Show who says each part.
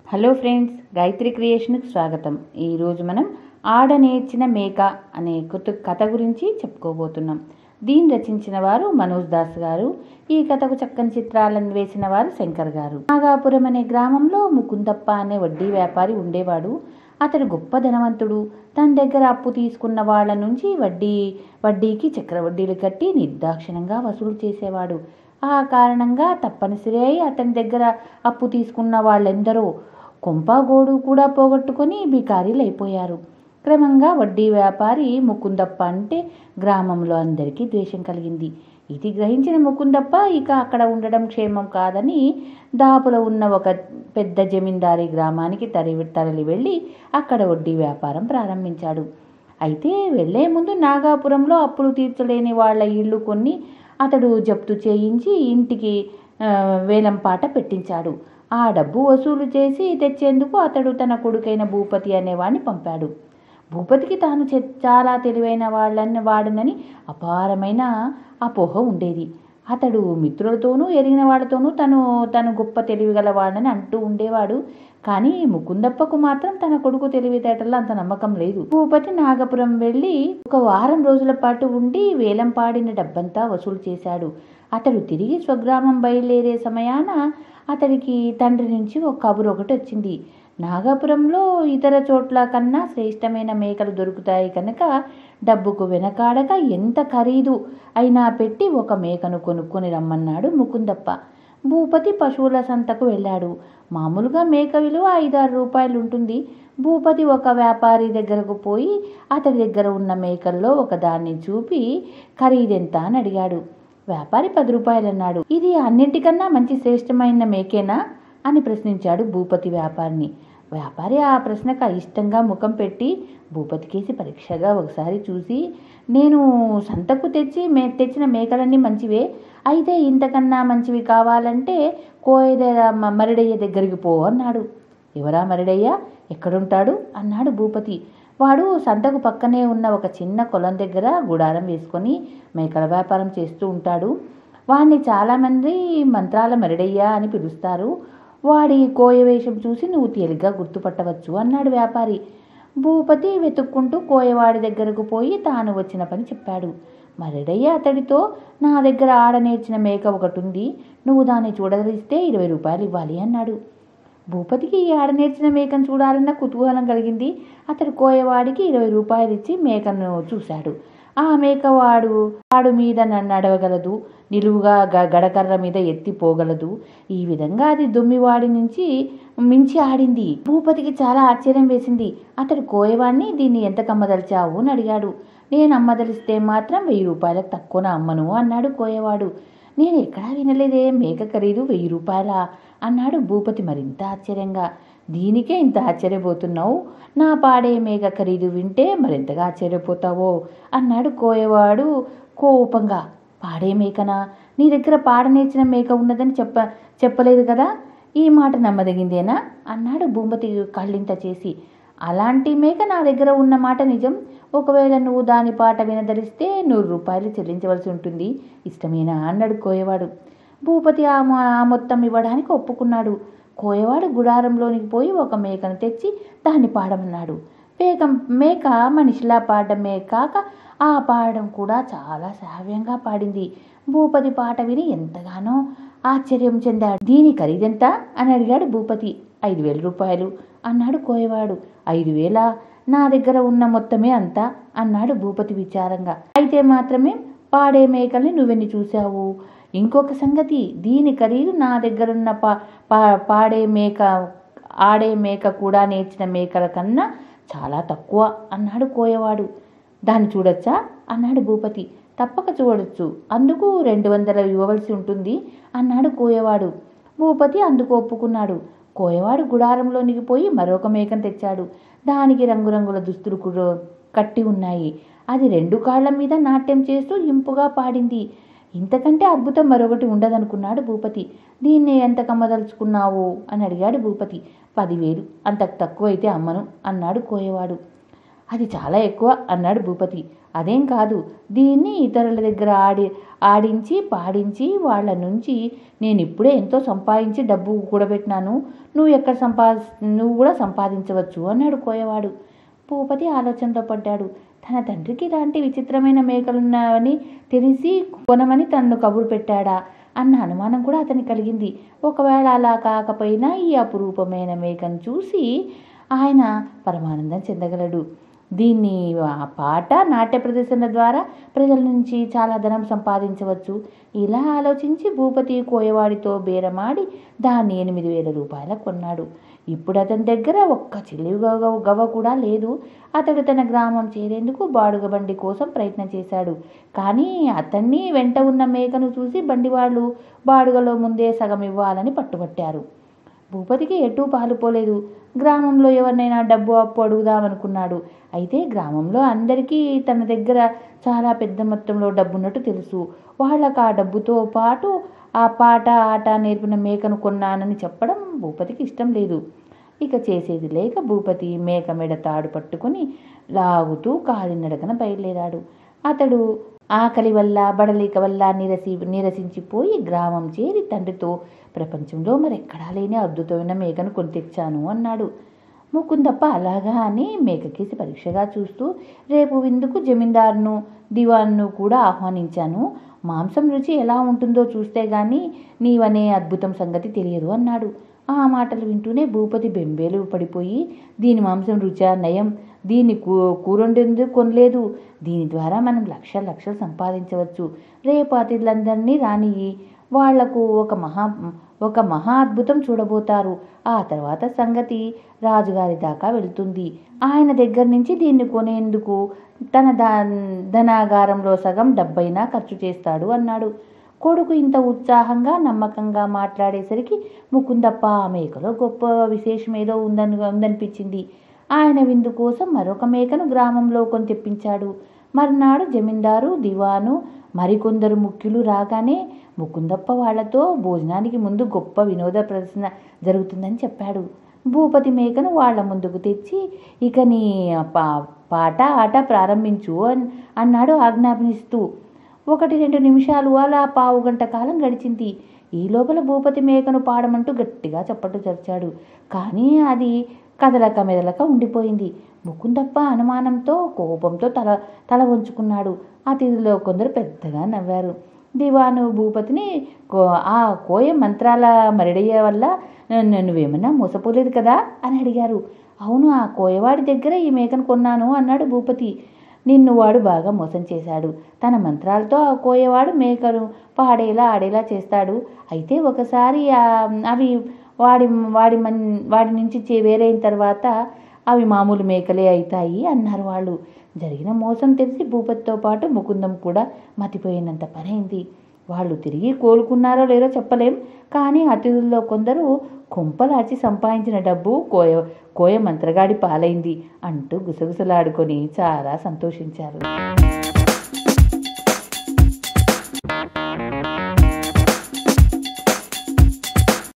Speaker 1: Hello friends, Gayatri క్రియేషన్కి స్వాగతం. ఈరోజు మనం ఆడ నేర్చిన మేక అనే కథ గురించి చెప్పుకోబోతున్నాం. దీన్ని రచించిన వారు మనోజ్ దాస్ గారు. ఈ కథకు చక్కని చిత్రాలను వేసిన వారు శంకర్ గారు. నాగాపురం అనే గ్రామంలో ముకుందప్ప అనే వడ్డీ వ్యాపారి ఉండేవాడు. అతడు గొప్ప ధనవంతుడు. తన దగ్గర అప్పు తీసుకున్న వాళ్ళ నుంచి వడ్డీకి చక్రవడ్డీలు కట్టి నిర్దాక్షిణంగా వసూలు చేసేవాడు. ఆ కారణంగా తప్పనిసరి అయి అతని దగ్గర అప్పు తీసుకున్న వాళ్ళెందరో కొంపాగోడు కూడా పోగొట్టుకొని బికారీలు అయిపోయారు. క్రమంగా వడ్డీ వ్యాపారి ముకుందప్ప అంటే గ్రామంలో అందరికీ ద్వేషం కలిగింది. ఇది గ్రహించిన ముకుందప్ప ఇక అక్కడ ఉండడం క్షేమం కాదని దాపులో ఉన్న ఒక పెద్ద జమీందారీ గ్రామానికి తరలి వెళ్ళి అక్కడ వడ్డీ వ్యాపారం ప్రారంభించాడు. అయితే వెళ్లే ముందు నాగాపురంలో అప్పులు తీర్చలేని వాళ్ళ ఇళ్ళు కొన్ని అతడు జప్తు చేయించి ఇంటికి వేలంపాట పెట్టించాడు. ఆ డబ్బు వసూలు చేసి తెచ్చేందుకు అతడు తన కొడుకైన భూపతి అనేవాడిని పంపాడు. భూపతికి తాను చాలా తెలివైన వాడనని అపారమైన అపోహ ఉండేది. అతడు మిత్రులతోనూ ఎరిగిన వాళ్ళతోనూ తను గొప్ప తెలివిగల వాడని అంటూ ఉండేవాడు. కానీ ముకుందప్పకు మాత్రం తన కొడుకు తెలివితేటల్లో అంత నమ్మకం లేదు. భూపతి నాగపురం వెళ్ళి ఒక వారం రోజుల పాటు ఉండి వేలం పాడిన డబ్బంతా వసూలు చేశాడు. అతడు తిరిగి స్వగ్రామం బయలుదేరే సమయాన అతడికి తండ్రి నుంచి ఒక కబురు ఒకటి వచ్చింది. నాగపురంలో ఇతర చోట్ల కన్నా శ్రేష్టమైన మేకలు దొరుకుతాయి కనుక డబ్బుకు వెనకాడక ఎంత ఖరీదు అయినా పెట్టి ఒక మేకను కొనుక్కొని రమ్మన్నాడు ముకుందప్ప. భూపతి పశువుల సంతకు వెళ్ళాడు. మామూలుగా మేక విలువ 5-6 రూపాయలు ఉంటుంది. భూపతి ఒక వ్యాపారి దగ్గరకు పోయి అతడి దగ్గర ఉన్న మేకల్లో ఒకదాన్ని చూపి ఖరీదెంత అని అడిగాడు. వ్యాపారి 10 రూపాయలు అన్నాడు. ఇది అన్నింటికన్నా మంచి శ్రేష్టమైన మేకేనా అని ప్రశ్నించాడు భూపతి వ్యాపారిని. వ్యాపారి ఆ ప్రశ్నకు అయిష్టంగా ముఖం పెట్టి భూపతికేసి పరీక్షగా ఒకసారి చూసి, నేను సంతకు తెచ్చిన మేకలన్నీ మంచివే, అయితే ఇంతకన్నా మంచివి కావాలంటే కోయదర మరిడయ్య దగ్గరికి పో అన్నాడు. ఎవరా మరిడయ్య, ఎక్కడుంటాడు అన్నాడు భూపతి. వాడు సంతకు పక్కనే ఉన్న ఒక చిన్న పొలం దగ్గర గుడారం వేసుకొని మేకల వ్యాపారం చేస్తూ ఉంటాడు. వాడిని చాలామంది మంత్రాల మరిడయ్య అని పిలుస్తారు. వాడి కోయ వేషం చూసి నువ్వు తేలిగ్గా గుర్తుపట్టవచ్చు అన్నాడు వ్యాపారి. భూపతి వెతుక్కుంటూ కోయవాడి దగ్గరకు పోయి తాను వచ్చిన పని చెప్పాడు. మరిడయ్య అతడితో, నా దగ్గర ఆడ నేర్చిన మేక ఒకటి ఉంది, నువ్వు దాన్ని చూడదలిస్తే 20 రూపాయలు ఇవ్వాలి అన్నాడు. భూపతికి ఈ ఆడ నేర్చిన మేకను చూడాలన్న కుతూహలం కలిగింది. అతడు కోయవాడికి 20 రూపాయలు ఇచ్చి మేకను చూశాడు. ఆ మేక వాడు మీద నడవగలదు, నిలువుగా గడకర్ర మీద ఎత్తిపోగలదు. ఈ విధంగా అది దుమ్మివాడి నుంచి మించి ఆడింది. భూపతికి చాలా ఆశ్చర్యం వేసింది. అతడు కోయవాడిని, దీన్ని ఎంత కమ్మదలిచావు అని అడిగాడు. నేను అమ్మదలిస్తే మాత్రం 1000 రూపాయలకు తక్కువన అమ్మను అన్నాడు కోయవాడు. నేను ఎక్కడా వినలేదే, మేక ఖరీదు 1000 రూపాయలా అన్నాడు భూపతి మరింత ఆశ్చర్యంగా. దీనికే ఇంత ఆశ్చర్యపోతున్నావు, నా పాడే మేక ఖరీదు వింటే మరింతగా ఆశ్చర్యపోతావో అన్నాడు కోయవాడు కోపంగా. పాడే మేకనా? నీ దగ్గర పాడ నేర్చిన మేక ఉన్నదని చెప్పలేదు కదా, ఈ మాట నమ్మదగిందేనా అన్నాడు భూపతి కళ్ళింత చేసి. అలాంటి మేక నా దగ్గర ఉన్న మాట నిజం. ఒకవేళ నువ్వు దాని పాట వినదలిస్తే 100 రూపాయలు చెల్లించవలసి ఉంటుంది, ఇష్టమేనా అన్నాడు కోయవాడు. భూపతి ఆ మొత్తం ఇవ్వడానికి ఒప్పుకున్నాడు. కోయవాడు గుడారంలోనికి పోయి ఒక మేకను తెచ్చి దాన్ని పాడమన్నాడు. మేక మనిషిలా పాడమే కాక ఆ పాడడం కూడా చాలా శ్రావ్యంగా పాడింది. భూపతి పాట విని ఎంతగానో ఆశ్చర్యం చెందాడు. దీని ఖరీదెంత అని అడిగాడు భూపతి. 5000 రూపాయలు అన్నాడు కోయవాడు. 5000? నా దగ్గర ఉన్న మొత్తమే అంతా అన్నాడు భూపతి విచారంగా. అయితే మాత్రమే పాడే మేకల్ని నువ్వెన్ని చూశావు? ఇంకొక సంగతి, దీని ఖరీదు నా దగ్గరున్న పాడే మేక ఆడే మేక కూడా నేర్చిన మేకల కన్నా చాలా తక్కువ అన్నాడు కోయవాడు. దాన్ని చూడొచ్చా అన్నాడు భూపతి. తప్పక చూడొచ్చు, అందుకు 200 ఇవ్వవలసి ఉంటుంది అన్నాడు కోయవాడు. భూపతి అందుకు ఒప్పుకున్నాడు. కోయవాడు గుడారంలోనికి పోయి మరొక మేకను తెచ్చాడు. దానికి రంగురంగుల దుస్తులు కట్టి ఉన్నాయి. అది 2 కాళ్ల మీద నాట్యం చేస్తూ ఇంపుగా పాడింది. ఇంతకంటే అద్భుతం మరొకటి ఉండదనుకున్నాడు భూపతి. దీన్ని ఎంత కమ్మదలుచుకున్నావు అని అడిగాడు భూపతి. 10,000, అంతకు తక్కువ అయితే అమ్మను అన్నాడు కోయవాడు. అది చాలా ఎక్కువ అన్నాడు భూపతి. అదేం కాదు, దీన్ని ఇతరుల దగ్గర ఆడించి పాడించి వాళ్ళ నుంచి నేను ఇప్పుడే ఎంతో సంపాదించి డబ్బు కూడబెట్టినాను, నువ్వు కూడా సంపాదించవచ్చు అన్నాడు కోయవాడు. భూపతి ఆలోచనలో పడ్డాడు. తన తండ్రికి ఇలాంటి విచిత్రమైన మేకలున్నావని తెలిసి కొనమని తనను కబురు పెట్టాడా అన్న అనుమానం కూడా అతనికి కలిగింది. ఒకవేళ అలా కాకపోయినా ఈ అపురూపమైన మేకను చూసి ఆయన పరమానందం చెందగలడు. దీన్ని పాట నాట్య ప్రదర్శన ద్వారా ప్రజల నుంచి చాలా ధనం సంపాదించవచ్చు. ఇలా ఆలోచించి భూపతి కోయవాడితో బేరమాడి దాన్ని 8,000 రూపాయలకు కొన్నాడు. ఇప్పుడు అతని దగ్గర ఒక్క చిల్లి గవ్వ కూడా లేదు. అతడు తన గ్రామం చేరేందుకు బాడుగ బండి కోసం ప్రయత్నం చేశాడు. కానీ అతన్ని వెంట ఉన్న మేకను చూసి బండివాళ్ళు బాడుగలో ముందే సగం ఇవ్వాలని పట్టుబట్టారు. భూపతికి ఎటూ పాలుపోలేదు. గ్రామంలో ఎవరినైనా డబ్బు అప్పు అడుగుదామనుకున్నాడు. అయితే గ్రామంలో అందరికీ తన దగ్గర చాలా పెద్ద మొత్తంలో డబ్బున్నట్టు తెలుసు. వాళ్ళకు ఆ డబ్బుతో పాటు ఆ పాట ఆట నేర్పిన మేకను కొన్నానని చెప్పడం భూపతికి ఇష్టం లేదు. ఇక చేసేది లేక భూపతి మేక మెడ తాడు పట్టుకుని లాగుతూ కాలినడకన బయలుదేరాడు. అతడు ఆకలి వల్ల బడలిక వల్ల నీరసించిపోయి గ్రామం చేరి తండ్రితో ప్రపంచంలో మరెక్కడా లేని అద్భుతమైన మేకను కొని తెచ్చాను అన్నాడు. ముకుందప్ప అలాగా అని మేకకేసి పరీక్షగా చూస్తూ, రేపు విందుకు జమీందారును దివాన్ను కూడా ఆహ్వానించాను. మాంసం రుచి ఎలా ఉంటుందో చూస్తే గాని నీవనే అద్భుతం సంగతి తెలియదు అన్నాడు. ఆ మాటలు వింటూనే భూపతి బెంబేలు పడిపోయి, దీని మాంసం రుచా నయం, దీన్ని కూరొండేందుకు కొనలేదు. దీని ద్వారా మనం లక్షలు సంపాదించవచ్చు. రేపు అతిథులందరినీ రానియ్యి, వాళ్లకు ఒక మహా అద్భుతం చూడబోతారు. ఆ తర్వాత సంగతి రాజుగారి దాకా వెళుతుంది. ఆయన దగ్గర నుంచి దీన్ని కొనేందుకు తన ధనాగారంలో సగం డబ్బైనా ఖర్చు చేస్తాడు అన్నాడు. కొడుకు ఇంత ఉత్సాహంగా నమ్మకంగా మాట్లాడేసరికి ముకుందప్ప ఆ మేకలో గొప్ప విశేషమేదో ఉందనిపించింది. ఆయన విందు కోసం మరొక మేకను గ్రామంలో కొని తెప్పించాడు. మర్నాడు జమీందారు దివాను మరికొందరు ముఖ్యులు రాగానే ముకుందప్ప వాళ్లతో భోజనానికి ముందు గొప్ప వినోద ప్రదర్శన జరుగుతుందని చెప్పాడు. భూపతి మేకను వాళ్ల ముందుకు తెచ్చి, ఇక నీ పాట ఆట ప్రారంభించు అన్నాడు ఆజ్ఞాపిస్తూ. 1-2 నిమిషాలు అలా పావుగంట కాలం గడిచింది. ఈ లోపల భూపతి మేకను పాడమంటూ గట్టిగా చప్పట్లు చరిచాడు. కానీ అది కదలక మెదలక ఉండిపోయింది. ముకుందప్ప అనుమానంతో కోపంతో తల వంచుకున్నాడు. అతిథిలో కొందరు పెద్దగా నవ్వారు. దివాను భూపతిని ఆ కోయ మంత్రాల మరిడయ్య వల్ల నువ్వేమన్నా మోసపోలేదు కదా అని అడిగారు. అవును, ఆ కోయవాడి దగ్గర ఈ మేకను కొన్నాను అన్నాడు భూపతి. నిన్ను వాడు బాగా మోసం చేశాడు. తన మంత్రాలతో ఆ కోయవాడు మేకను పాడేలా ఆడేలా చేస్తాడు. అయితే ఒకసారి అవి వాడి నుంచి వేరైన తర్వాత అవి మామూలు మేకలే అవుతాయి అన్నారు వాళ్ళు. జరిగిన మోసం తెలిసి భూపతితో పాటు ముకుందం కూడా మతిపోయినంత పనైంది. వాళ్ళు తిరిగి కోలుకున్నారో లేదో చెప్పలేం. కానీ అతిథుల్లో కొందరు కొంపలాచి సంపాదించిన డబ్బు కోయ మంత్రగాడి పాలైంది అంటూ గుసగుసలాడుకొని చాలా సంతోషించారు.